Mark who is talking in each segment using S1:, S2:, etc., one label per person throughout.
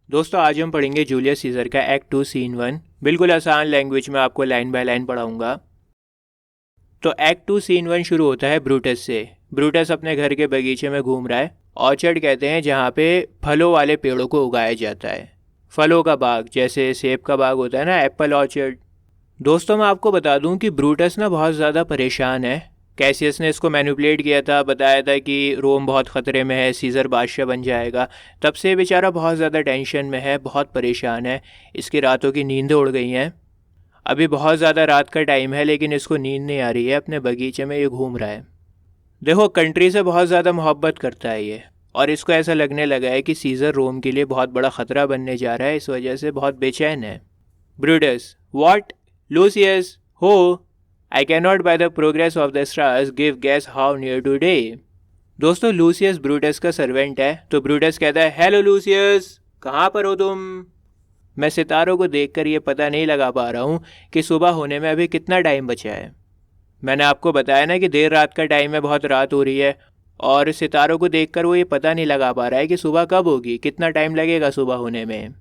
S1: दोस्तों आज हम पढ़ेंगे जूलियस सीजर का एक्ट 2 सीन 1। बिल्कुल आसान लैंग्वेज में आपको लाइन बाय लाइन पढ़ाऊंगा। तो एक्ट 2 सीन 1 शुरू होता है ब्रूटस से। ब्रूटस अपने घर के बगीचे में घूम रहा है। ऑर्चर्ड कहते हैं जहाँ पे फलों वाले पेड़ों को उगाया जाता है। फलों का बाग, जैसे सेब का बाग होता है ना, एप्पल ऑर्चर्ड। दोस्तों मैं आपको बता दूं कि ब्रूटस ना बहुत ज़्यादा परेशान है। कैसियस ने इसको मैनिपुलेट किया था, बताया था कि रोम बहुत ख़तरे में है, सीज़र बादशाह बन जाएगा। तब से बेचारा बहुत ज़्यादा टेंशन में है, बहुत परेशान है। इसकी रातों की नींदें उड़ गई हैं। अभी बहुत ज़्यादा रात का टाइम है लेकिन इसको नींद नहीं आ रही है। अपने बगीचे में ये घूम रहा है। देखो कंट्री से बहुत ज़्यादा मोहब्बत करता है ये, और इसको ऐसा लगने लगा है कि सीज़र रोम के लिए बहुत बड़ा ख़तरा बनने जा रहा है। इस वजह से बहुत बेचैन है। Brutus, what? लूसियस, हो? I cannot by the progress of the stars give guess how near today। दोस्तों लूसियस ब्रूटस का सर्वेंट है, तो ब्रूटस कहता है हेलो लूसियस, कहाँ पर हो तुम? मैं सितारों को देखकर ये पता नहीं लगा पा रहा हूँ कि सुबह होने में अभी कितना टाइम बचा है। मैंने आपको बताया ना कि देर रात का टाइम है, बहुत रात हो रही है, और सितारों को देखकर वो ये पता नहीं लगा पा रहा है कि सुबह कब होगी, कितना टाइम लगेगा सुबह होने में।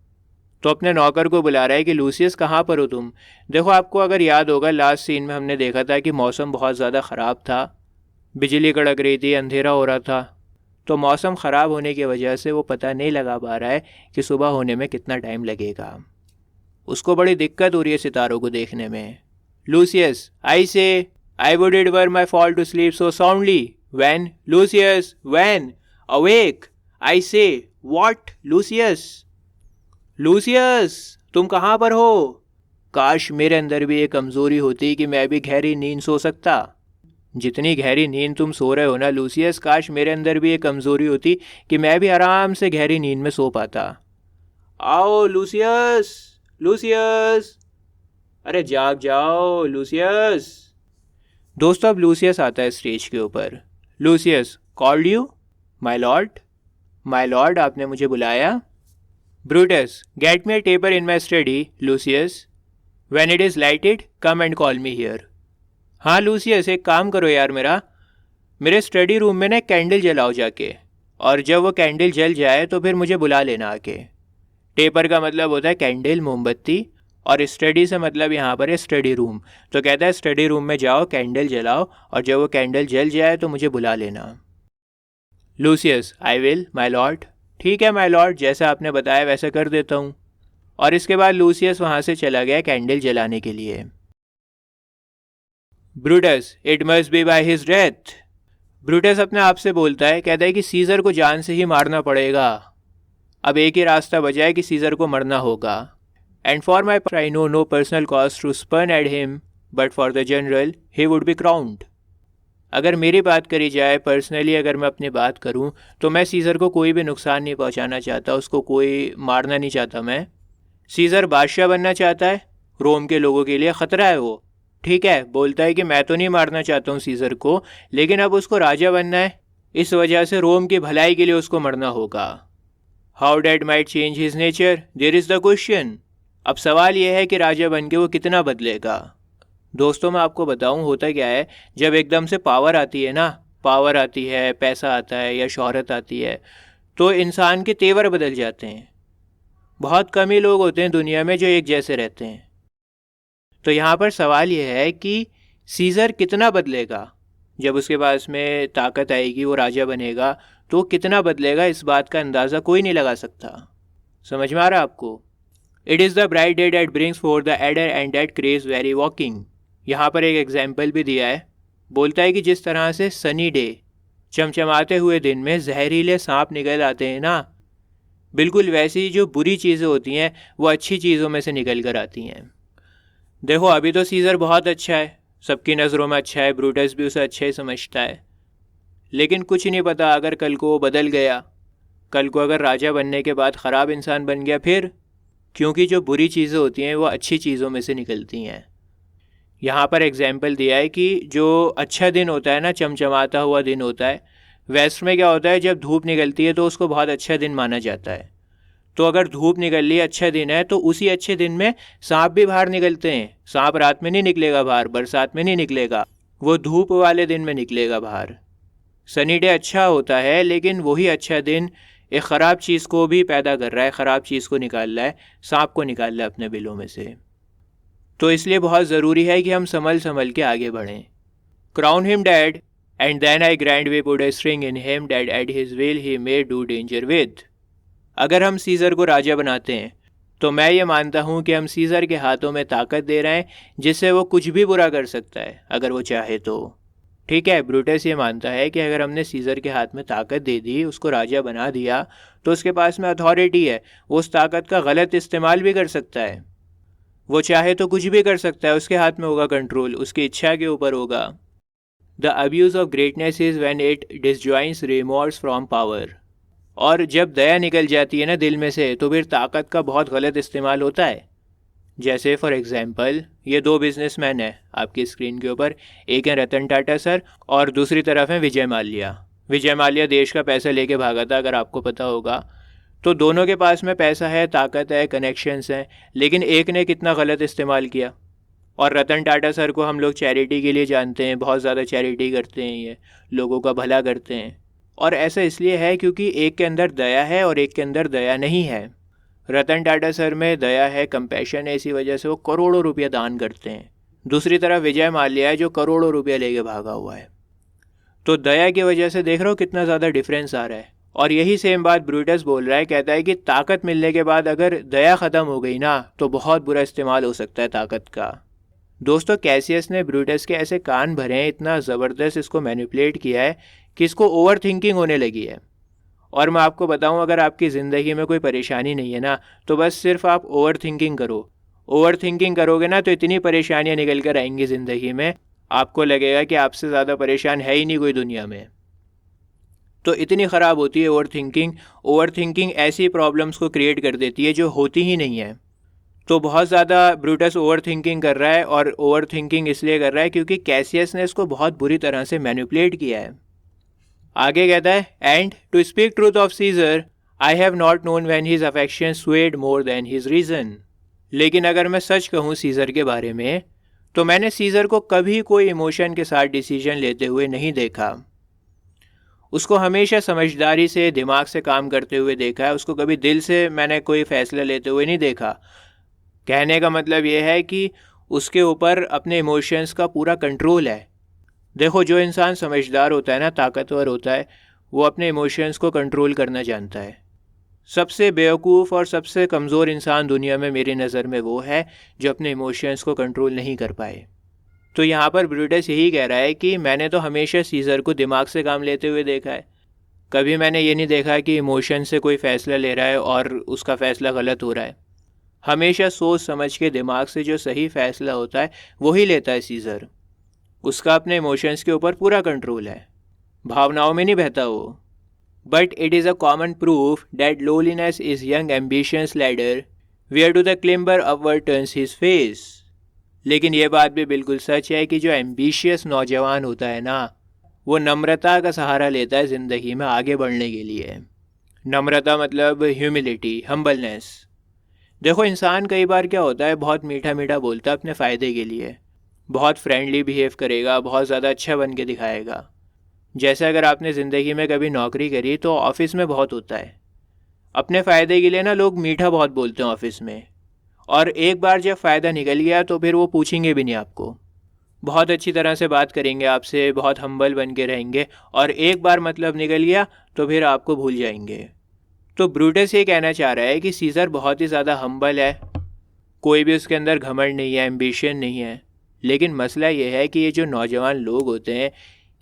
S1: तो अपने नौकर को बुला रहा है कि लूसियस कहाँ पर हो तुम? देखो आपको अगर याद होगा लास्ट सीन में हमने देखा था कि मौसम बहुत ज़्यादा ख़राब था, बिजली कड़क रही थी, अंधेरा हो रहा था। तो मौसम ख़राब होने की वजह से वो पता नहीं लगा पा रहा है कि सुबह होने में कितना टाइम लगेगा। उसको बड़ी दिक्कत हो रही है सितारों को देखने में। Lucius, I would it were my fall to sleep so soundly when Lucius when awake I say what Lucius. Lucius तुम कहाँ पर हो? काश मेरे अंदर भी एक कमज़ोरी होती कि मैं भी गहरी नींद सो सकता। जितनी गहरी नींद तुम सो रहे हो ना लूसियस, काश मेरे अंदर भी एक कमज़ोरी होती कि मैं भी आराम से गहरी नींद में सो पाता। आओ लूसियस, लूसियस, अरे जाग जाओ लूसियस। दोस्तों अब लूसियस आता है स्टेज के ऊपर। Lucius, called you my Lord? My Lord, आपने मुझे बुलाया? Brutus, get me a taper in my study, Lucius. When it is lighted, come and call me here. हाँ लूसियस, एक काम करो यार, मेरे स्टडी रूम में ना कैंडल जलाओ जाके, और जब वो कैंडल जल जाए तो फिर मुझे बुला लेना आके। टेपर का मतलब होता है कैंडल, मोमबत्ती, और स्टडी से मतलब यहाँ पर है स्टडी रूम। तो कहता है स्टडी रूम में जाओ, कैंडल जलाओ, और जब वो कैंडल जल जाए तो मुझे बुला लेना। Lucius, I will my lord. ठीक है माय लॉर्ड, जैसा आपने बताया वैसा कर देता हूँ। और इसके बाद लूसियस वहाँ से चला गया कैंडल जलाने के लिए। Brutus, it must be by his death. Brutus अपने आप से बोलता है, कहता है कि सीजर को जान से ही मारना पड़ेगा। अब एक ही रास्ता बचा है कि सीजर को मरना होगा। And for my I know no personal cause to spurn at him, but for the general he would be crowned. अगर मेरी बात करी जाए पर्सनली, अगर मैं अपनी बात करूं, तो मैं सीज़र को कोई भी नुकसान नहीं पहुंचाना चाहता, उसको कोई मारना नहीं चाहता मैं। सीज़र बादशाह बनना चाहता है, रोम के लोगों के लिए ख़तरा है वो। ठीक है, बोलता है कि मैं तो नहीं मारना चाहता हूँ सीज़र को, लेकिन अब उसको राजा बनना है, इस वजह से रोम की भलाई के लिए उसको मरना होगा। How that might change his nature, there is the question. अब सवाल यह है कि राजा बन के वो कितना बदलेगा। दोस्तों मैं आपको बताऊं होता क्या है, जब एकदम से पावर आती है ना, पावर आती है, पैसा आता है या शोहरत आती है, तो इंसान के तेवर बदल जाते हैं। बहुत कम ही लोग होते हैं दुनिया में जो एक जैसे रहते हैं। तो यहाँ पर सवाल यह है कि सीज़र कितना बदलेगा। जब उसके पास में ताकत आएगी, वो राजा बनेगा, तो कितना बदलेगा इस बात का अंदाज़ा कोई नहीं लगा सकता। समझ में आ रहा आपको? It is the bright day that brings forth the adder and that craves wary walking. यहाँ पर एक एग्जाम्पल भी दिया है। बोलता है कि जिस तरह से सनी डे, चमचमाते हुए दिन में जहरीले सांप निकल आते हैं ना, बिल्कुल वैसी जो बुरी चीज़ें होती हैं वो अच्छी चीज़ों में से निकल कर आती हैं। देखो अभी तो सीज़र बहुत अच्छा है, सबकी नज़रों में अच्छा है, ब्रूटस भी उसे अच्छा ही समझता है, लेकिन कुछ नहीं पता अगर कल को वो बदल गया, कल को अगर राजा बनने के बाद ख़राब इंसान बन गया फिर, क्योंकि जो बुरी चीज़ें होती हैं वो अच्छी चीज़ों में से निकलती हैं। यहाँ पर एग्जाम्पल दिया है कि जो अच्छा दिन होता है ना, चमचमाता हुआ दिन होता है, वेस्ट में क्या होता है, जब धूप निकलती है तो उसको बहुत अच्छा दिन माना जाता है। तो अगर धूप निकल रही है, अच्छा दिन है, तो उसी अच्छे दिन में सांप भी बाहर निकलते हैं। सांप रात में नहीं निकलेगा बाहर, बरसात में नहीं निकलेगा, वो धूप वाले दिन में निकलेगा बाहर। सनी डे अच्छा होता है, लेकिन वही अच्छा दिन एक ख़राब चीज़ को भी पैदा कर रहा है, ख़राब चीज़ को निकाल रहा है, सांप को निकाल रहा है अपने बिलों में से। तो इसलिए बहुत ज़रूरी है कि हम संभल संभल के आगे बढ़ें। Crown him that and then I grant we put a string in him that at his will he may do danger with. अगर हम सीज़र को राजा बनाते हैं तो मैं ये मानता हूँ कि हम सीज़र के हाथों में ताकत दे रहे हैं जिससे वो कुछ भी बुरा कर सकता है अगर वो चाहे तो। ठीक है, ब्रूटस ये मानता है कि अगर हमने सीज़र के हाथ में ताकत दे दी, उसको राजा बना दिया, तो उसके पास में अथॉरिटी है, वो उस ताकत का गलत इस्तेमाल भी कर सकता है। वो चाहे तो कुछ भी कर सकता है, उसके हाथ में होगा कंट्रोल, उसकी इच्छा के ऊपर होगा। The abuse of greatness is when it disjoints remorse from power. और जब दया निकल जाती है ना दिल में से, तो फिर ताकत का बहुत गलत इस्तेमाल होता है। जैसे फॉर एग्जांपल, ये दो बिजनेसमैन हैं आपकी स्क्रीन के ऊपर, एक है रतन टाटा सर और दूसरी तरफ है विजय माल्या। विजय माल्या देश का पैसा लेके भागा था, अगर आपको पता होगा। तो दोनों के पास में पैसा है, ताकत है, कनेक्शंस हैं, लेकिन एक ने कितना गलत इस्तेमाल किया। और रतन टाटा सर को हम लोग चैरिटी के लिए जानते हैं, बहुत ज़्यादा चैरिटी करते हैं, ये लोगों का भला करते हैं। और ऐसा इसलिए है क्योंकि एक के अंदर दया है और एक के अंदर दया नहीं है। रतन टाटा सर में दया है, कंपैशन है, इसी वजह से वो करोड़ों रुपया दान करते हैं। दूसरी तरफ विजय माल्या है जो करोड़ों रुपया लेके भागा हुआ है। तो दया की वजह से देख रहे हो कितना ज़्यादा डिफरेंस आ रहा है। और यही सेम बात ब्रूटस बोल रहा है, कहता है कि ताकत मिलने के बाद अगर दया ख़त्म हो गई ना, तो बहुत बुरा इस्तेमाल हो सकता है ताकत का। दोस्तों, कैसियस ने ब्रूटस के ऐसे कान भरे हैं, इतना ज़बरदस्त इसको मैनिपुलेट किया है कि इसको ओवर थिंकिंग होने लगी है। और मैं आपको बताऊं, अगर आपकी ज़िंदगी में कोई परेशानी नहीं है ना, तो बस सिर्फ आप ओवर थिंकिंग करो। ओवर थिंकिंग करोगे ना, तो इतनी परेशानियां निकल कर आएंगी ज़िंदगी में, आपको लगेगा कि आपसे ज़्यादा परेशान है ही नहीं कोई दुनिया में। तो इतनी ख़राब होती है ओवर थिंकिंग। ओवर थिंकिंग ऐसी प्रॉब्लम्स को क्रिएट कर देती है जो होती ही नहीं है। तो बहुत ज़्यादा ब्रूटस ओवर थिंकिंग कर रहा है, और ओवर थिंकिंग इसलिए कर रहा है क्योंकि कैसियस ने इसको बहुत बुरी तरह से मैनिपुलेट किया है। आगे कहता है, and to speak truth of Caesar I have not known when his affection swayed more than his reason. लेकिन अगर मैं सच कहूँ सीजर के बारे में, तो मैंने सीजर को कभी कोई इमोशन के साथ डिसीजन लेते हुए नहीं देखा। उसको हमेशा समझदारी से, दिमाग से काम करते हुए देखा है। उसको कभी दिल से मैंने कोई फ़ैसला लेते हुए नहीं देखा। कहने का मतलब ये है कि उसके ऊपर अपने इमोशंस का पूरा कंट्रोल है। देखो, जो इंसान समझदार होता है ना, ताकतवर होता है, वो अपने इमोशंस को कंट्रोल करना जानता है। सबसे बेवकूफ़ और सबसे कमज़ोर इंसान दुनिया में मेरी नज़र में वो है जो अपने इमोशंस को कंट्रोल नहीं कर पाए। तो यहाँ पर ब्रूटस यही कह रहा है कि मैंने तो हमेशा सीज़र को दिमाग से काम लेते हुए देखा है। कभी मैंने ये नहीं देखा कि इमोशन से कोई फ़ैसला ले रहा है और उसका फ़ैसला गलत हो रहा है। हमेशा सोच समझ के दिमाग से जो सही फ़ैसला होता है वही लेता है सीज़र। उसका अपने इमोशंस के ऊपर पूरा कंट्रोल है, भावनाओं में नहीं बहता वो। But it is a common proof that lowliness is young ambitious ladder where to the climber upward turns his face. लेकिन ये बात भी बिल्कुल सच है कि जो एम्बिशियस नौजवान होता है ना, वो नम्रता का सहारा लेता है ज़िंदगी में आगे बढ़ने के लिए। नम्रता मतलब ह्यूमिलिटी, हम्बलनेस। देखो, इंसान कई बार क्या होता है, बहुत मीठा मीठा बोलता है अपने फ़ायदे के लिए, बहुत फ्रेंडली बिहेव करेगा, बहुत ज़्यादा अच्छा बन के दिखाएगा। जैसे अगर आपने ज़िंदगी में कभी नौकरी करी तो ऑफिस में बहुत होता है, अपने फ़ायदे के लिए ना लोग मीठा बहुत बोलते हैं ऑफिस में, और एक बार जब फ़ायदा निकल गया तो फिर वो पूछेंगे भी नहीं आपको, बहुत अच्छी तरह से बात करेंगे आपसे, बहुत हम्बल बन के रहेंगे, और एक बार मतलब निकल गया तो फिर आपको भूल जाएंगे। तो ब्रूटस ये कहना चाह रहा है कि सीज़र बहुत ही ज़्यादा हम्बल है, कोई भी उसके अंदर घमंड नहीं है, एम्बिशन नहीं है। लेकिन मसला ये है कि ये जो नौजवान लोग होते हैं,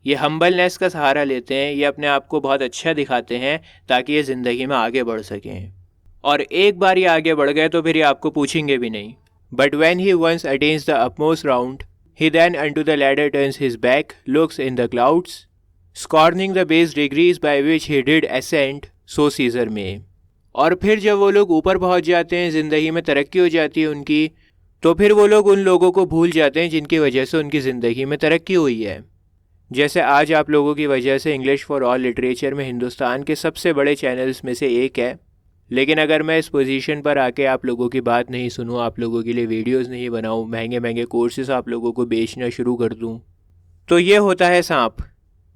S1: ये हम्बलनेस का सहारा लेते हैं, ये अपने आप को बहुत अच्छा दिखाते हैं ताकि ये ज़िंदगी में आगे बढ़ सकें, और एक बार ये आगे बढ़ गए तो फिर ये आपको पूछेंगे भी नहीं। But when he once attains the upmost round he then unto the ladder turns his back, looks in the clouds, scorning the base degrees by which he did ascend, so Caesar may. और फिर जब वो लोग ऊपर पहुंच जाते हैं, ज़िंदगी में तरक्की हो जाती है उनकी, तो फिर वो लोग उन लोगों को भूल जाते हैं जिनकी वजह से उनकी ज़िंदगी में तरक्की हुई है। जैसे आज आप लोगों की वजह से इंग्लिश फॉर ऑल लिटरेचर में हिंदुस्तान के सबसे बड़े चैनल्स में से एक है, लेकिन अगर मैं इस पोजीशन पर आके आप लोगों की बात नहीं सुनूं, आप लोगों के लिए वीडियोस नहीं बनाऊं, महंगे महंगे कोर्सेज आप लोगों को बेचना शुरू कर दूं, तो ये होता है सांप,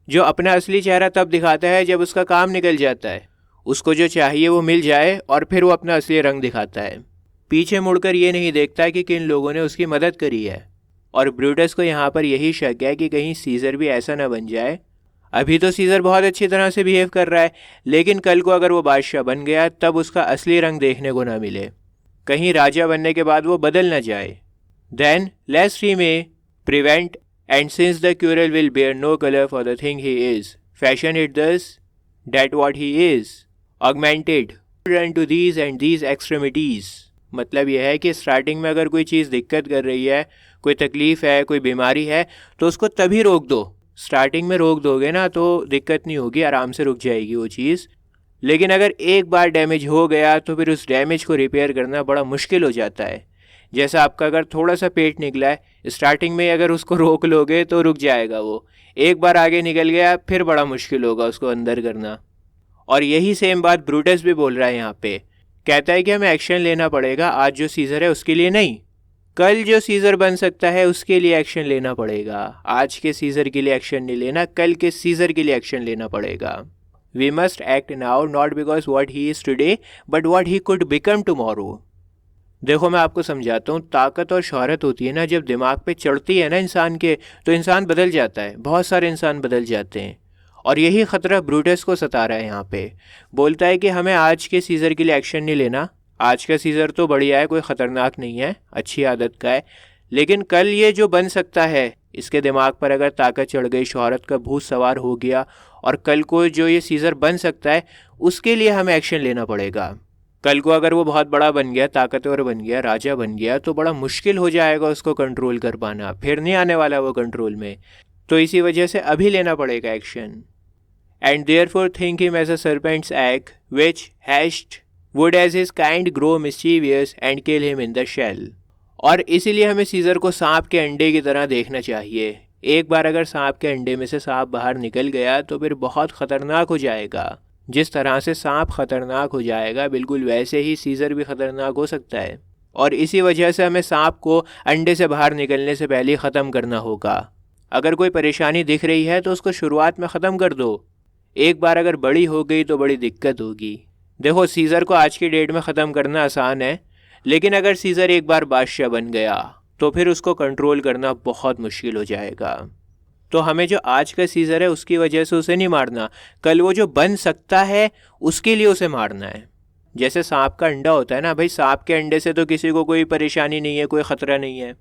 S1: जो अपना असली चेहरा तब दिखाता है जब उसका काम निकल जाता है। उसको जो चाहिए वो मिल जाए और फिर वो अपना असली रंग दिखाता है। पीछे मुड़कर ये नहीं देखता कि किन लोगों ने उसकी मदद करी है। और ब्रूटस को यहाँ पर यही शक है कि कहीं सीज़र भी ऐसा ना बन जाए। अभी तो सीज़र बहुत अच्छी तरह से बिहेव कर रहा है, लेकिन कल को अगर वो बादशाह बन गया तब उसका असली रंग देखने को ना मिले, कहीं राजा बनने के बाद वो बदल ना जाए। Then lest he may prevent and since the quarrel will bear no colour for the thing he is fashion it thus that what he is augmented run to these and these extremities. मतलब यह है कि starting में अगर कोई चीज़ दिक्कत कर रही है, कोई तकलीफ़ है, कोई बीमारी है, तो उसको तभी रोक दो। स्टार्टिंग में रोक दोगे ना तो दिक्कत नहीं होगी, आराम से रुक जाएगी वो चीज़। लेकिन अगर एक बार डैमेज हो गया तो फिर उस डैमेज को रिपेयर करना बड़ा मुश्किल हो जाता है। जैसा आपका अगर थोड़ा सा पेट निकला है, स्टार्टिंग में अगर उसको रोक लोगे तो रुक जाएगा वो, एक बार आगे निकल गया फिर बड़ा मुश्किल होगा उसको अंदर करना। और यही सेम बात ब्रूटस भी बोल रहा है यहाँ पे। कहता है कि हमें एक्शन लेना पड़ेगा, आज जो सीज़र है उसके लिए नहीं, कल जो सीज़र बन सकता है उसके लिए एक्शन लेना पड़ेगा। आज के सीज़र के लिए एक्शन नहीं लेना, कल के सीज़र के लिए एक्शन लेना पड़ेगा। We must act now not because what he is today but what he could become tomorrow. देखो मैं आपको समझाता हूँ, ताकत और शोहरत होती है ना, जब दिमाग पे चढ़ती है ना इंसान के, तो इंसान बदल जाता है, बहुत सारे इंसान बदल जाते हैं। और यही ख़तरा ब्रूटस को सता रहा है यहाँ पे। बोलता है कि हमें आज के सीज़र के लिए एक्शन नहीं लेना, आज का सीज़र तो बढ़िया है, कोई ख़तरनाक नहीं है, अच्छी आदत का है, लेकिन कल ये जो बन सकता है, इसके दिमाग पर अगर ताकत चढ़ गई, शोहरत का भूत सवार हो गया, और कल को जो ये सीज़र बन सकता है उसके लिए हमें एक्शन लेना पड़ेगा। कल को अगर वो बहुत बड़ा बन गया, ताकतवर बन गया, राजा बन गया, तो बड़ा मुश्किल हो जाएगा उसको कंट्रोल कर पाना, फिर नहीं आने वाला वो कंट्रोल में। तो इसी वजह से अभी लेना पड़ेगा action. And therefore think him as a serpent's egg which hatched would as his kind grow mischievous and kill him in the shell. और इसीलिए हमें सीज़र को सांप के अंडे की तरह देखना चाहिए। एक बार अगर सांप के अंडे में से सांप बाहर निकल गया तो फिर बहुत ख़तरनाक हो जाएगा। जिस तरह से सांप ख़तरनाक हो जाएगा, बिल्कुल वैसे ही सीज़र भी ख़तरनाक हो सकता है। और इसी वजह से हमें सांप को अंडे से बाहर निकलने से पहले ख़त्म करना होगा। अगर कोई परेशानी दिख रही है तो उसको शुरुआत में ख़त्म कर दो, एक बार अगर बड़ी हो गई तो बड़ी दिक्कत होगी। देखो सीज़र को आज की डेट में ख़त्म करना आसान है, लेकिन अगर सीज़र एक बार बादशाह बन गया तो फिर उसको कंट्रोल करना बहुत मुश्किल हो जाएगा। तो हमें जो आज का सीज़र है उसकी वजह से उसे नहीं मारना, कल वो जो बन सकता है उसके लिए उसे मारना है। जैसे सांप का अंडा होता है ना भाई, सांप के अंडे से तो किसी को कोई परेशानी नहीं है, कोई ख़तरा नहीं है,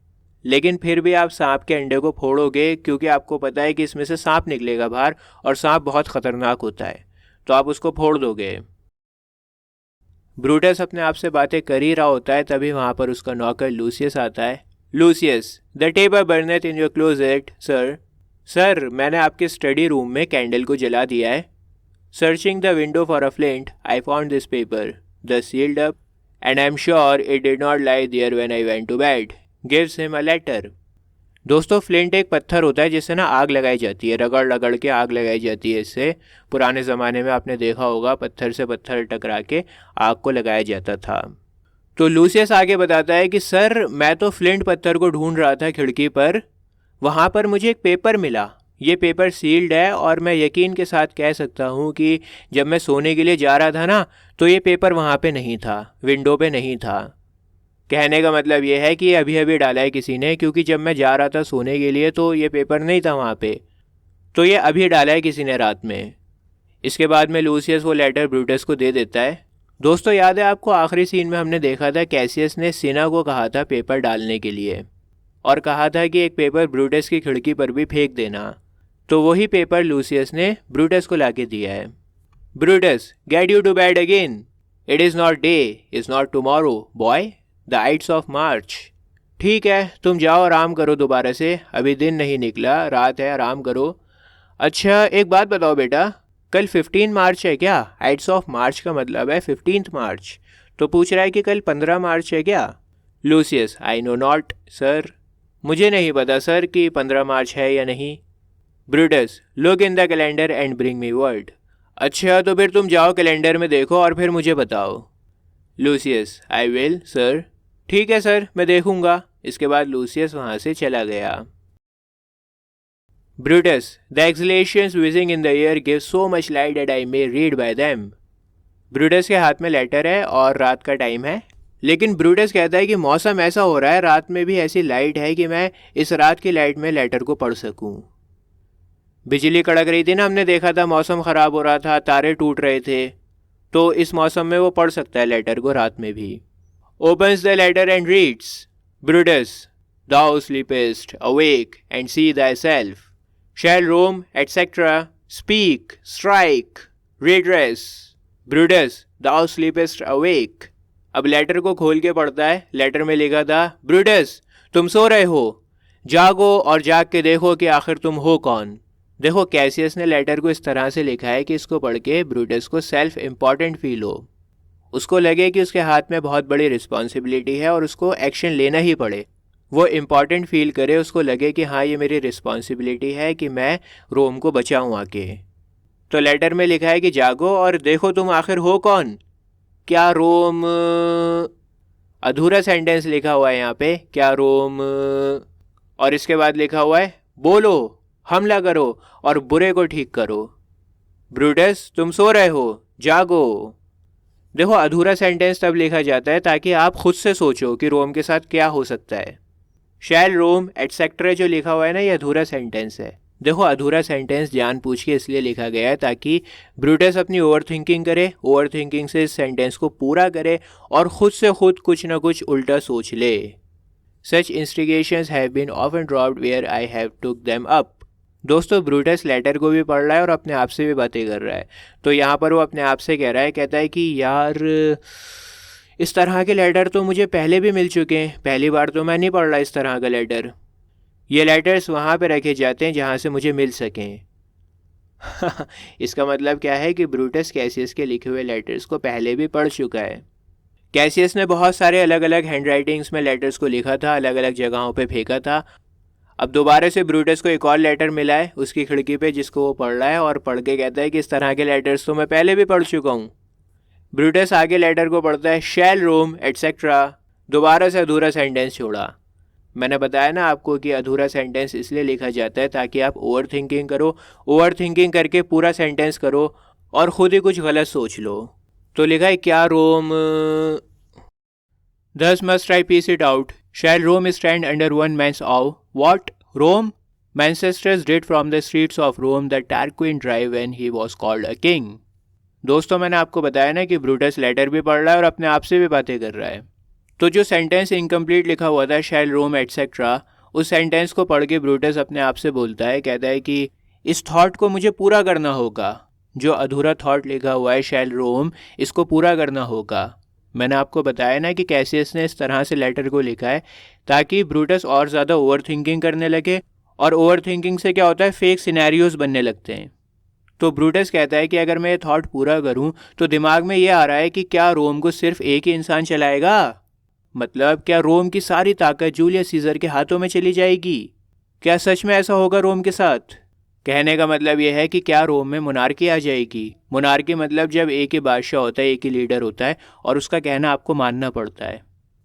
S1: लेकिन फिर भी आप सांप के अंडे को फोड़ोगे क्योंकि आपको पता है कि इसमें से सांप निकलेगा बाहर और सांप बहुत ख़तरनाक होता है, तो आप उसको फोड़ दोगे। ब्रूटस अपने आप से बातें कर ही रहा होता है, तभी वहाँ पर उसका नौकर लूसियस आता है। Lucius, the table burneth in your closet sir. Sir, मैंने आपके स्टडी रूम में कैंडल को जला दिया है। Searching the window for a flint I found this paper, the sealed up, and I am sure it did not lie there when I went to bed. Gives him a letter. दोस्तों, flint एक पत्थर होता है जिससे ना आग लगाई जाती है, रगड़ रगड़ के आग लगाई जाती है। इससे पुराने ज़माने में आपने देखा होगा, पत्थर से पत्थर टकरा के आग को लगाया जाता था। तो लूसियस आगे बताता है कि सर, मैं तो फ्लिंट पत्थर को ढूंढ रहा था खिड़की पर, वहाँ पर मुझे एक पेपर मिला। ये पेपर सील्ड है और मैं यकीन के साथ कह सकता हूँ कि जब मैं सोने के लिए जा रहा था ना, तो ये पेपर वहाँ पे नहीं था, विंडो पे नहीं था। कहने का मतलब ये है कि अभी अभी डाला है किसी ने, क्योंकि जब मैं जा रहा था सोने के लिए तो ये पेपर नहीं था वहाँ पे, तो ये अभी डाला है किसी ने रात में। इसके बाद में लूसियस वो लेटर ब्रूटस को दे देता है। दोस्तों, याद है आपको आखिरी सीन में हमने देखा था कैसियस ने सिना को कहा था पेपर डालने के लिए, और कहा था कि एक पेपर ब्रूटस की खिड़की पर भी फेंक देना। तो वही पेपर लूसियस ने ब्रूटस को लाके दिया है। Brutus, get you to bed again, it is not day, is not tomorrow boy, the ides of March. ठीक है, तुम जाओ आराम करो दोबारा से, अभी दिन नहीं निकला, रात है, आराम करो। अच्छा एक बात बताओ बेटा, कल 15 मार्च है क्या? आइट्स ऑफ मार्च का मतलब है 15 मार्च। तो पूछ रहा है कि कल 15 मार्च है क्या? Lucius, I know not sir, मुझे नहीं पता सर कि 15 मार्च है या नहीं। Brutus, look in the calendar and bring me word. अच्छा तो फिर तुम जाओ कैलेंडर में देखो और फिर मुझे बताओ। Lucius, I will sir. ठीक है सर, मैं देखूंगा। इसके बाद लूसियस वहाँ से चला गया। Brutus, the exhalations whizzing in the air give so much light that I may read by them. Brutus के हाथ में लेटर है और रात का टाइम है, लेकिन ब्रूटस कहता है कि मौसम ऐसा हो रहा है, रात में भी ऐसी लाइट है कि मैं इस रात की लाइट में लेटर को पढ़ सकूं। बिजली कड़क रही थी ना, हमने देखा था, मौसम ख़राब हो रहा था, तारे टूट रहे थे, तो इस मौसम में वो पढ़ सकता है लेटर को रात में भी। Opens the letter and reads, Brutus, thou sleepest, awake and see thyself, shall roam, etc., speak, strike, redress, Brutus, thou sleepest awake। अब लेटर को खोल के पढ़ता है। लेटर में लिखा था, ब्रूटस तुम सो रहे हो, जागो और जाग के देखो कि आखिर तुम हो कौन। देखो कैसियस ने लेटर को इस तरह से लिखा है कि इसको पढ़ के ब्रूटस को सेल्फ इम्पॉर्टेंट फील हो, उसको लगे कि उसके हाथ में बहुत बड़ी रिस्पॉन्सिबिलिटी है और उसको एक्शन लेना ही पड़े, वो इम्पॉर्टेंट फील करे, उसको लगे कि हाँ ये मेरी रिस्पॉन्सिबिलिटी है कि मैं रोम को बचाऊँ आके। तो लेटर में लिखा है कि जागो और देखो तुम आखिर हो कौन, क्या रोम, अधूरा सेंटेंस लिखा हुआ है यहाँ पे, क्या रोम, और इसके बाद लिखा हुआ है बोलो, हमला करो और बुरे को ठीक करो। ब्रूटस तुम सो रहे हो, जागो। देखो अधूरा सेंटेंस तब लिखा जाता है ताकि आप खुद से सोचो कि रोम के साथ क्या हो सकता है। शैल रोम एटसेट्रा जो लिखा हुआ है ना, ये अधूरा सेंटेंस है। देखो अधूरा सेंटेंस जानबूझ के इसलिए लिखा गया है ताकि ब्रूटस अपनी ओवर थिंकिंग करे, ओवर थिंकिंग से इस सेंटेंस को पूरा करे और खुद से खुद कुछ ना कुछ उल्टा सोच ले। Such instigations have been often dropped where I have took them up. दोस्तों ब्रूटस लेटर को भी पढ़ रहा है और अपने आप से भी बातें कर रहा है। तो यहाँ पर वो अपने आप से कह रहा है, कहता है कि यार इस तरह के लेटर तो मुझे पहले भी मिल चुके हैं, पहली बार तो मैं नहीं पढ़ रहा इस तरह का लेटर। ये लेटर्स वहाँ पे रखे जाते हैं जहाँ से मुझे मिल सकें। इसका मतलब क्या है कि ब्रूटस कैसियस के लिखे हुए लेटर्स को पहले भी पढ़ चुका है। कैसियस ने बहुत सारे अलग अलग हैंडराइटिंग्स में लेटर्स को लिखा था, अलग अलग जगहों पे फेंका था। अब दोबारा से ब्रूटस को एक और लेटर मिला है उसकी खिड़की पे, जिसको वो पढ़ रहा है और पढ़ के कहता है कि इस तरह के लेटर्स तो मैं पहले भी पढ़ चुका हूँ। ब्रूटस आगे लेटर को पढ़ता है, शैल रोम एटसेट्रा, दोबारा से अधूरा सेंटेंस छोड़ा। मैंने बताया ना आपको कि अधूरा सेंटेंस इसलिए लिखा जाता है ताकि आप ओवर थिंकिंग करो, ओवर थिंकिंग करके पूरा सेंटेंस करो और ख़ुद ही कुछ गलत सोच लो। तो लिखा है क्या रोम, thus must I piece it out, shall Rome stand under one man's awe? What, Rome? Ancestors did from the streets of Rome the Tarquin drive when he was called a king। दोस्तों मैंने आपको बताया ना कि Brutus letter भी पढ़ रहा है और अपने आप से भी बातें कर रहा है। तो जो सेंटेंस इनकम्प्लीट लिखा हुआ था शैल रोम एटसेट्रा, उस सेंटेंस को पढ़ के ब्रूटस अपने आप से बोलता है, कहता है कि इस थॉट को मुझे पूरा करना होगा, जो अधूरा थॉट लिखा हुआ है शैल रोम, इसको पूरा करना होगा। मैंने आपको बताया ना कि कैसियस ने इस तरह से लेटर को लिखा है ताकि ब्रूटस और ज़्यादा ओवर थिंकिंग करने लगे, और ओवर थिंकिंग से क्या होता है, फेक सिनेरियोज बनने लगते हैं। तो ब्रूटस कहता है कि अगर मैं ये थॉट पूरा करूं तो दिमाग में ये आ रहा है कि क्या रोम को सिर्फ एक ही इंसान चलाएगा, मतलब क्या रोम की सारी ताकत जूलियस सीजर के हाथों में चली जाएगी? क्या सच में ऐसा होगा रोम के साथ? कहने का मतलब यह है कि क्या रोम में मोनार्की आ जाएगी? मोनार्की मतलब जब एक ही बादशाह होता है, एक ही लीडर होता है और उसका कहना आपको मानना पड़ता है।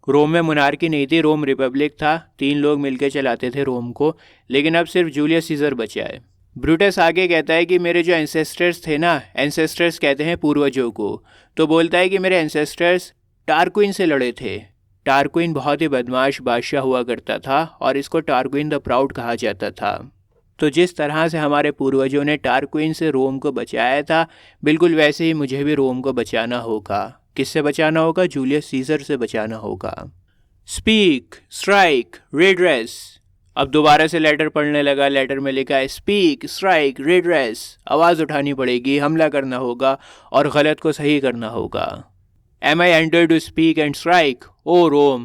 S1: रोम में मोनार्की नहीं थी, रोम रिपब्लिक था, 3 लोग मिलकर चलाते थे रोम को, लेकिन अब सिर्फ जूलियस सीजर बचा है। ब्रूटस आगे कहता है कि मेरे जो एंसेस्टर्स थे ना, एंसेस्टर्स कहते हैं पूर्वजों को, तो बोलता है कि मेरे एंसेस्टर्स टारक्विन से लड़े थे। टारक्विन बहुत ही बदमाश बादशाह हुआ करता था और इसको टारक्विन द प्राउड कहा जाता था। तो जिस तरह से हमारे पूर्वजों ने टारक्विन से रोम को बचाया था, बिल्कुल वैसे ही मुझे भी रोम को बचाना होगा। किससे बचाना होगा? जूलियस सीजर से बचाना होगा। Speak, strike, redress. अब दोबारा से लेटर पढ़ने लगा। लेटर में लिखा है स्पीक, स्ट्राइक, रेड्रेस। आवाज़ उठानी पड़ेगी, हमला करना होगा और गलत को सही करना होगा। Am I entered to speak and strike? O Rome,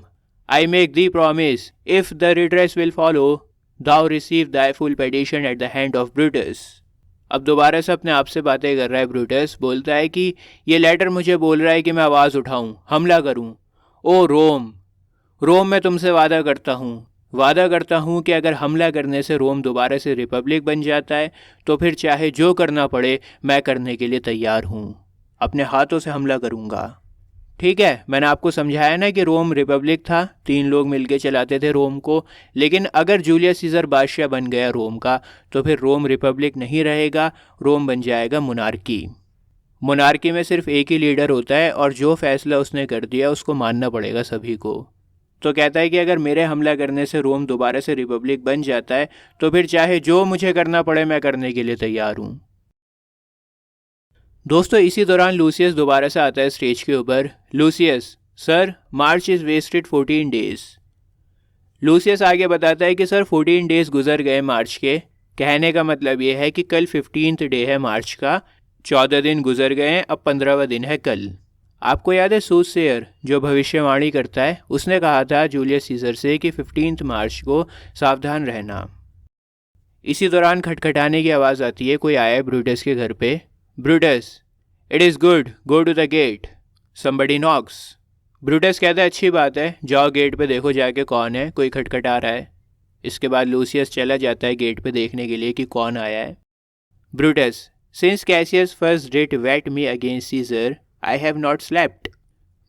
S1: I make thee promise, if the redress will follow, thou receive thy full petition at the hand of Brutus। अब दोबारा से अपने आप से बातें कर रहा है ब्रूटस, बोलता है कि ये लेटर मुझे बोल रहा है कि मैं आवाज़ उठाऊं, हमला करूं। ओ रोम, रोम मैं तुमसे वादा करता हूं कि अगर हमला करने से रोम दोबारा से रिपब्लिक बन जाता है तो फिर चाहे जो करना पड़े मैं करने के लिए तैयार हूं, अपने हाथों से हमला करूंगा। ठीक है, मैंने आपको समझाया ना कि रोम रिपब्लिक था, 3 लोग मिलके चलाते थे रोम को, लेकिन अगर जूलियस सीजर बादशाह बन गया रोम का तो फिर रोम रिपब्लिक नहीं रहेगा, रोम बन जाएगा मोनार्की। मोनार्की में सिर्फ एक ही लीडर होता है और जो फैसला उसने कर दिया उसको मानना पड़ेगा सभी को। तो कहता है कि अगर मेरे हमला करने से रोम दोबारा से रिपब्लिक बन जाता है तो फिर चाहे जो मुझे करना पड़े मैं करने के लिए तैयार हूँ। दोस्तों इसी दौरान लूसियस दोबारा से आता है स्टेज के ऊपर। Lucius, sir March is wasted 14 days. Lucius आगे बताता है कि सर 14 डेज गुजर गए मार्च के। कहने का मतलब ये है कि कल 15th डे है मार्च का, 14 दिन गुजर गए हैं, अब 15वां दिन है कल। आपको याद है सूससेयर जो भविष्यवाणी करता है, उसने कहा था जूलियस सीजर से कि 15 मार्च को सावधान रहना। इसी दौरान खटखटाने की आवाज़ आती है, कोई आया है ब्रूटस के घर पे। Brutus, it is good, go to the gate, somebody knocks. Brutus कहता है अच्छी बात है, जाओ गेट पे देखो जाके कौन है, कोई खटखटा रहा है। इसके बाद लूसियस चला जाता है गेट पे देखने के लिए कि कौन आया है। Brutus, since Cassius first did whet me against Caesar I have not slept.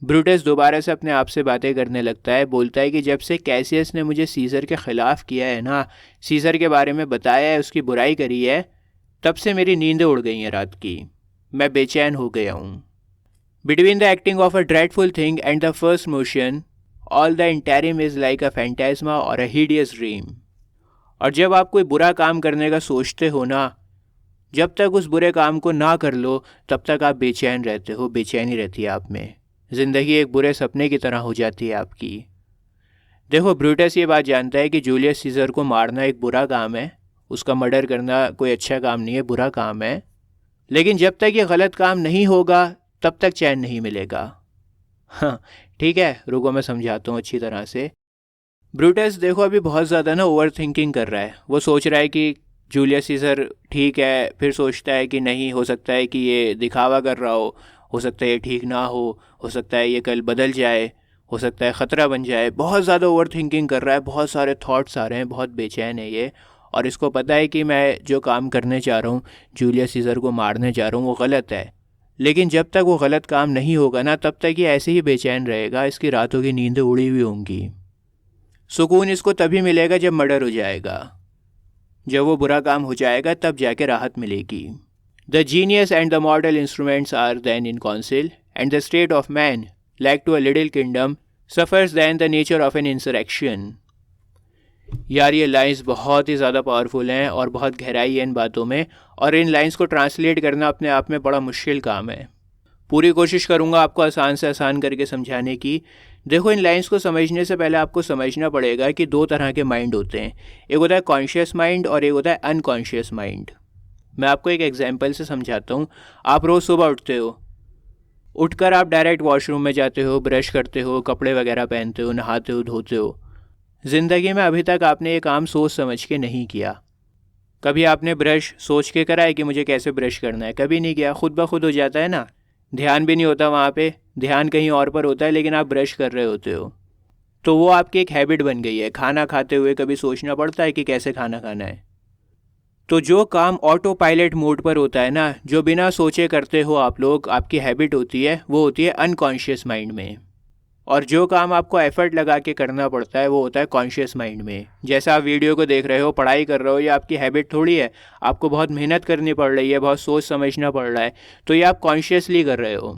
S1: Brutus दोबारा से अपने आप से बातें करने लगता है, बोलता है कि जब से कैसियस ने मुझे सीजर के ख़िलाफ़ किया है ना, सीजर के बारे में बताया है, उसकी बुराई करी है, तब से मेरी नींदें उड़ गई हैं रात की, मैं बेचैन हो गया हूँ। Between the acting of a dreadful thing and the first motion all the interim is like a phantasma or a hideous dream. और जब आप कोई बुरा काम करने का सोचते हो ना, जब तक उस बुरे काम को ना कर लो तब तक आप बेचैन रहते हो, बेचैनी रहती है आप में, ज़िंदगी एक बुरे सपने की तरह हो जाती है आपकी। देखो ब्रूटस ये बात जानता है कि जूलियस सीजर को मारना एक बुरा काम है, उसका मर्डर करना कोई अच्छा काम नहीं है, बुरा काम है, लेकिन जब तक ये गलत काम नहीं होगा तब तक चैन नहीं मिलेगा। हाँ ठीक है, रुको मैं समझाता हूँ अच्छी तरह से। ब्रूटस देखो अभी बहुत ज़्यादा ना ओवर थिंकिंग कर रहा है। वो सोच रहा है कि जूलियस सीजर ठीक है, फिर सोचता है कि नहीं, हो सकता है कि ये दिखावा कर रहा हो सकता है ये ठीक ना हो सकता है ये कल बदल जाए, हो सकता है ख़तरा बन जाए। बहुत ज़्यादा ओवर थिंकिंग कर रहा है, बहुत सारे थॉट्स आ रहे हैं, बहुत बेचैन है ये। और इसको पता है कि मैं जो काम करने जा रहा हूँ, जूलियस सीजर को मारने जा रहा हूँ, वो गलत है, लेकिन जब तक वो गलत काम नहीं होगा ना तब तक ये ऐसे ही बेचैन रहेगा, इसकी रातों की नींदें उड़ी हुई होंगी। सुकून इसको तभी मिलेगा जब मर्डर हो जाएगा, जब वो बुरा काम हो जाएगा तब जाके राहत मिलेगी। The genius and the mortal instruments are then in council and the state of man like to a little kingdom suffers then the nature of an insurrection. यार ये लाइंस बहुत ही ज़्यादा पावरफुल हैं और बहुत गहराई है इन बातों में, और इन लाइंस को ट्रांसलेट करना अपने आप में बड़ा मुश्किल काम है। पूरी कोशिश करूँगा आपको आसान से आसान करके समझाने की। देखो इन लाइंस को समझने से पहले आपको समझना पड़ेगा कि दो तरह के माइंड होते हैं, एक होता है कॉन्शियस माइंड और एक होता है अनकॉन्शियस माइंड। मैं आपको एक एग्जांपल से समझाता हूँ। आप रोज़ सुबह उठते हो, उठकर आप डायरेक्ट वॉशरूम में जाते हो, ब्रश करते हो, कपड़े वगैरह पहनते हो, नहाते हो, धोते हो। ज़िंदगी में अभी तक आपने ये काम सोच समझ के नहीं किया। कभी आपने ब्रश सोच के करा है कि मुझे कैसे ब्रश करना है? कभी नहीं किया, खुद ब खुद हो जाता है ना। ध्यान भी नहीं होता वहाँ पे, ध्यान कहीं और पर होता है, लेकिन आप ब्रश कर रहे होते हो। तो वो आपकी एक हैबिट बन गई है। खाना खाते हुए कभी सोचना पड़ता है कि कैसे खाना खाना है। तो जो काम ऑटो पायलट मोड पर होता है ना, जो बिना सोचे करते हो आप लोग, आपकी हैबिट होती है, वो होती है अनकॉन्शियस माइंड में। और जो काम आपको एफर्ट लगा के करना पड़ता है वो होता है कॉन्शियस माइंड में। जैसा आप वीडियो को देख रहे हो, पढ़ाई कर रहे हो, ये आपकी हैबिट थोड़ी है, आपको बहुत मेहनत करनी पड़ रही है, बहुत सोच समझना पड़ रहा है, तो ये आप कॉन्शियसली कर रहे हो।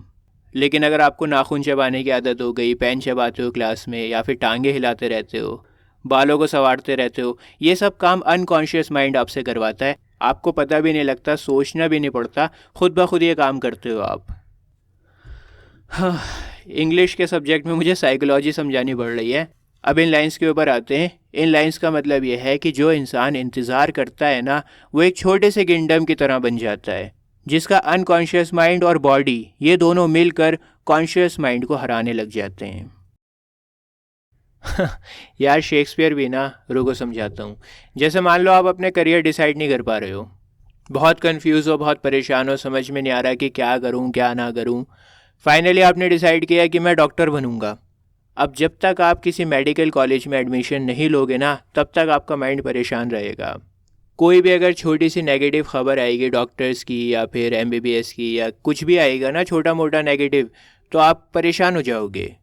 S1: लेकिन अगर आपको नाखून चबाने की आदत हो गई, पेन चबाते हो क्लास में, या फिर टांगे हिलाते रहते हो, बालों को संवारते रहते हो, ये सब काम अनकॉन्शियस माइंड आपसे करवाता है। आपको पता भी नहीं लगता, सोचना भी नहीं पड़ता, खुद ब खुद ये काम करते हो आप। हाँ, इंग्लिश के सब्जेक्ट में मुझे साइकोलॉजी समझानी पड़ रही है। अब इन लाइंस के ऊपर आते हैं। इन लाइंस का मतलब ये है कि जो इंसान इंतज़ार करता है ना, वो एक छोटे से किंगडम की तरह बन जाता है, जिसका अनकॉन्शियस माइंड और बॉडी ये दोनों मिलकर कॉन्शियस माइंड को हराने लग जाते हैं। यार शेक्सपियर भी ना, रुको समझाता हूँ। जैसे मान लो आप अपने करियर डिसाइड नहीं कर पा रहे हो, बहुत कंफ्यूज हो, बहुत परेशान हो, समझ में नहीं आ रहा कि क्या करूँ क्या ना करूँ। फाइनली आपने डिसाइड किया कि मैं डॉक्टर बनूंगा। अब जब तक आप किसी मेडिकल कॉलेज में एडमिशन नहीं लोगे ना, तब तक आपका माइंड परेशान रहेगा। कोई भी अगर छोटी सी नेगेटिव खबर आएगी डॉक्टर्स की या फिर एमबीबीएस की या कुछ भी आएगा ना छोटा मोटा नेगेटिव, तो आप परेशान हो जाओगे।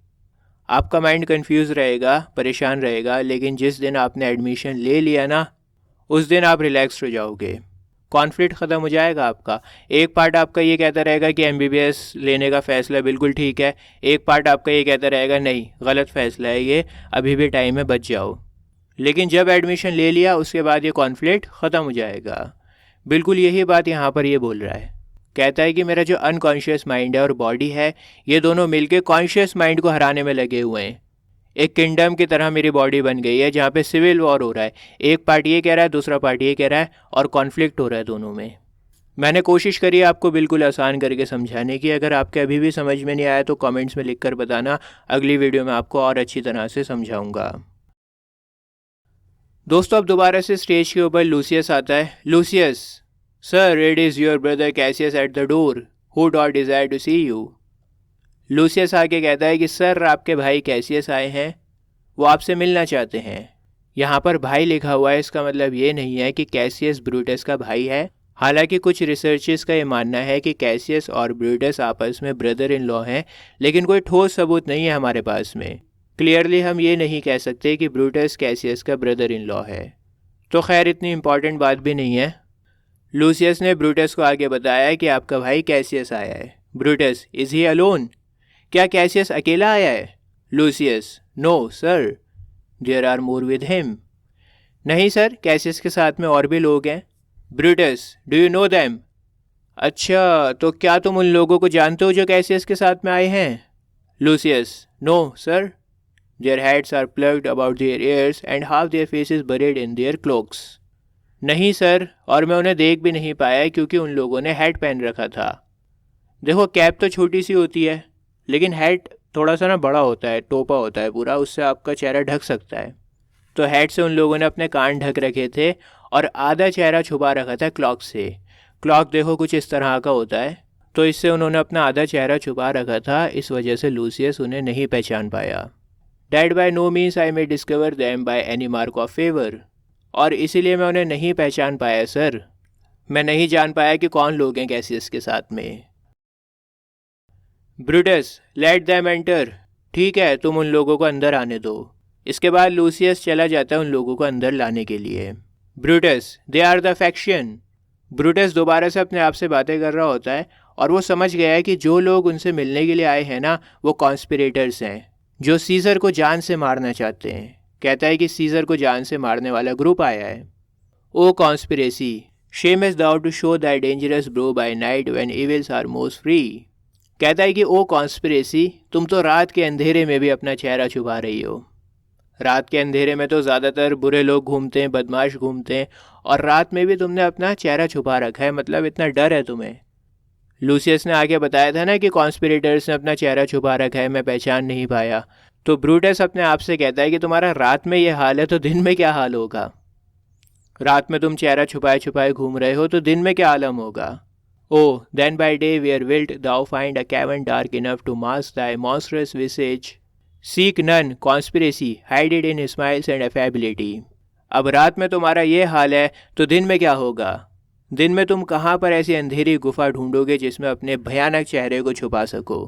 S1: आपका माइंड कंफ्यूज रहेगा, परेशान रहेगा। लेकिन जिस दिन आपने एडमिशन ले लिया ना, उस दिन आप रिलैक्स हो जाओगे। कॉन्फ्लिक्ट ख़त्म हो जाएगा आपका। एक पार्ट आपका ये कहता रहेगा कि MBBS लेने का फ़ैसला बिल्कुल ठीक है, एक पार्ट आपका ये कहता रहेगा नहीं गलत फ़ैसला है ये, अभी भी टाइम है, बच जाओ। लेकिन जब एडमिशन ले लिया उसके बाद ये कॉन्फ्लिक्ट ख़त्म हो जाएगा। बिल्कुल यही बात यहाँ पर ये बोल रहा है। कहता है कि मेरा जो अनकॉन्शियस माइंड है और बॉडी है ये दोनों मिलके कॉन्शियस माइंड को हराने में लगे हुए हैं। एक किंगडम की तरह मेरी बॉडी बन गई है जहाँ पे सिविल वॉर हो रहा है, एक पार्टी ये कह रहा है दूसरा पार्टी ये कह रहा है और कॉन्फ्लिक्ट हो रहा है दोनों में। मैंने कोशिश करी आपको बिल्कुल आसान करके समझाने की। अगर आपके अभी भी समझ में नहीं आया तो कमेंट्स में लिख कर बताना, अगली वीडियो में आपको और अच्छी तरह से समझाऊंगा। दोस्तों अब दोबारा से स्टेज के ऊपर लूसियस आता है। Lucius, sir it is your brother Cassius at the door, who doth desire to see you. Lucius आके कहता है कि सर आपके भाई कैसियस आए हैं, वो आपसे मिलना चाहते हैं। यहाँ पर भाई लिखा हुआ है, इसका मतलब ये नहीं है कि कैसियस ब्रूटस का भाई है। हालांकि कुछ रिसर्चर्स का ये मानना है कि कैसियस और ब्रूटस आपस में ब्रदर इन लॉ हैं, लेकिन कोई ठोस सबूत नहीं है हमारे पास में। क्लियरली हम ये नहीं कह सकते कि ब्रूटस कैसियस का ब्रदर इन लॉ है। तो खैर इतनी इम्पॉर्टेंट बात भी नहीं है। लूसियस ने ब्रूटस को आगे बताया कि आपका भाई कैसियस आया है। ब्रूटस, इज़ ही अलोन, क्या कैसियस अकेला आया है? Lucius, no sir, there are more with him. नहीं सर, कैसियस के साथ में और भी लोग हैं। Brutus, do you know them? अच्छा, तो क्या तुम उन लोगों को जानते हो जो कैसियस के साथ में आए हैं? Lucius, no sir, their heads are plucked about their ears and half their faces buried in their cloaks. नहीं सर, और मैं उन्हें देख भी नहीं पाया क्योंकि उन लोगों ने हेड पहन रखा था। देखो कैप तो छोटी सी होती है लेकिन हेड थोड़ा सा ना बड़ा होता है, टोपा होता है पूरा, उससे आपका चेहरा ढक सकता है। तो हेड से उन लोगों ने अपने कान ढक रखे थे और आधा चेहरा छुपा रखा था क्लॉक से। क्लॉक देखो कुछ इस तरह का होता है, तो इससे उन्होंने अपना आधा चेहरा छुपा रखा था, इस वजह से लूसियस उन्हें नहीं पहचान पाया। That by no means I may discover them by any mark of favour, और इसीलिए मैं उन्हें नहीं पहचान पाया सर, मैं नहीं जान पाया कि कौन लोग हैं कैसियस के साथ में। ब्रूटस, लेट दैम एंटर, ठीक है तुम उन लोगों को अंदर आने दो। इसके बाद लूसियस चला जाता है उन लोगों को अंदर लाने के लिए। Brutus, they are the faction. Brutus दोबारा से अपने आप से बातें कर रहा होता है और वो समझ गया है कि जो लोग उनसे मिलने के लिए आए हैं ना वो कॉन्स्पिरेटर्स हैं, जो सीज़र को जान से मारना चाहते हैं। कहता है कि सीज़र को जान से मारने वाला ग्रुप आया है। O conspiracy, shame is thou to show that dangerous brow by night when evils are most free. कहता है कि ओ कॉन्स्पिरेसी, तुम तो रात के अंधेरे में भी अपना चेहरा छुपा रही हो। रात के अंधेरे में तो ज़्यादातर बुरे लोग घूमते हैं, बदमाश घूमते हैं, और रात में भी तुमने अपना चेहरा छुपा रखा है, मतलब इतना डर है तुम्हें। लूसियस ने आगे बताया था ना कि कॉन्स्पिरेटर्स ने अपना चेहरा छुपा रखा है, मैं पहचान नहीं पाया। तो ब्रूटस अपने आप से कहता है कि तुम्हारा रात में ये हाल है तो दिन में क्या हाल होगा। रात में तुम चेहरा छुपाए छुपाए घूम रहे हो तो दिन में क्या आलम होगा। Oh, then by day where wilt thou find a cavern dark enough to mask thy monstrous visage? Seek none, conspiracy, hide it in smiles and affability. अब रात में तुम्हारा ये हाल है तो दिन में क्या होगा। दिन में तुम कहाँ पर ऐसी अंधेरी गुफा ढूंढोगे जिसमें अपने भयानक चेहरे को छुपा सको।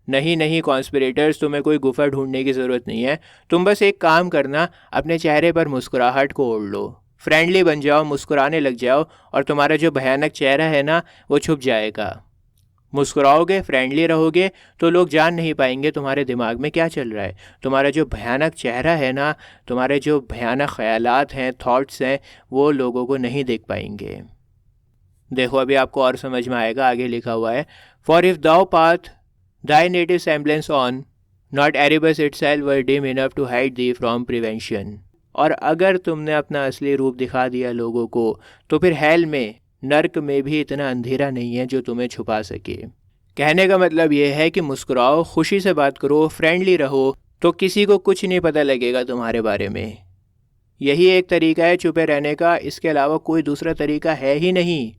S1: नहीं नहीं कॉन्स्पिरेटर्स, तुम्हें कोई गुफा ढूंढने की ज़रूरत नहीं है, तुम बस एक काम करना, अपने चेहरे पर मुस्कुराहट को ओढ़ लो, फ्रेंडली बन जाओ, मुस्कुराने लग जाओ और तुम्हारा जो भयानक चेहरा है ना वो छुप जाएगा। मुस्कुराओगे, फ्रेंडली रहोगे तो लोग जान नहीं पाएंगे तुम्हारे दिमाग में क्या चल रहा है। तुम्हारा जो भयानक चेहरा है ना, तुम्हारे जो भयानक ख्यालात हैं, थॉट्स हैं, वो लोगों को नहीं देख पाएंगे। देखो अभी आपको और समझ में आएगा, आगे लिखा हुआ है, for if thou path thy native semblance on, not Erebus itself were dim enough to hide thee from prevention. और अगर तुमने अपना असली रूप दिखा दिया लोगों को तो फिर हेल में, नर्क में भी इतना अंधेरा नहीं है जो तुम्हें छुपा सके। कहने का मतलब ये है कि मुस्कुराओ, खुशी से बात करो, फ्रेंडली रहो, तो किसी को कुछ नहीं पता लगेगा तुम्हारे बारे में। यही एक तरीका है छुपे रहने का, इसके अलावा कोई दूसरा तरीका है ही नहीं।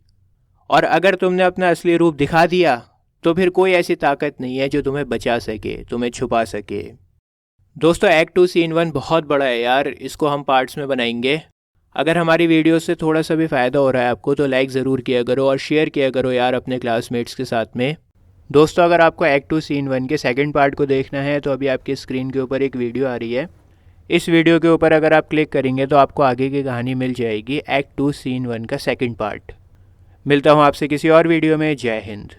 S1: और अगर तुमने अपना असली रूप दिखा दिया तो फिर कोई ऐसी ताकत नहीं है जो तुम्हें बचा सके, तुम्हें छुपा सके। दोस्तों एक्ट 2 सीन 1 बहुत बड़ा है यार, इसको हम पार्ट्स में बनाएंगे। अगर हमारी वीडियो से थोड़ा सा भी फ़ायदा हो रहा है आपको तो लाइक ज़रूर किया करो और शेयर किया करो यार अपने क्लासमेट्स के साथ में। दोस्तों अगर आपको एक्ट 2 सीन 1 के सेकंड पार्ट को देखना है तो अभी आपकी स्क्रीन के ऊपर एक वीडियो आ रही है। इस वीडियो के ऊपर अगर आप क्लिक करेंगे तो आपको आगे की कहानी मिल जाएगी, एक्ट 2 सीन 1 का सेकंड पार्ट। मिलता हूँ आपसे किसी और वीडियो में। जय हिंद।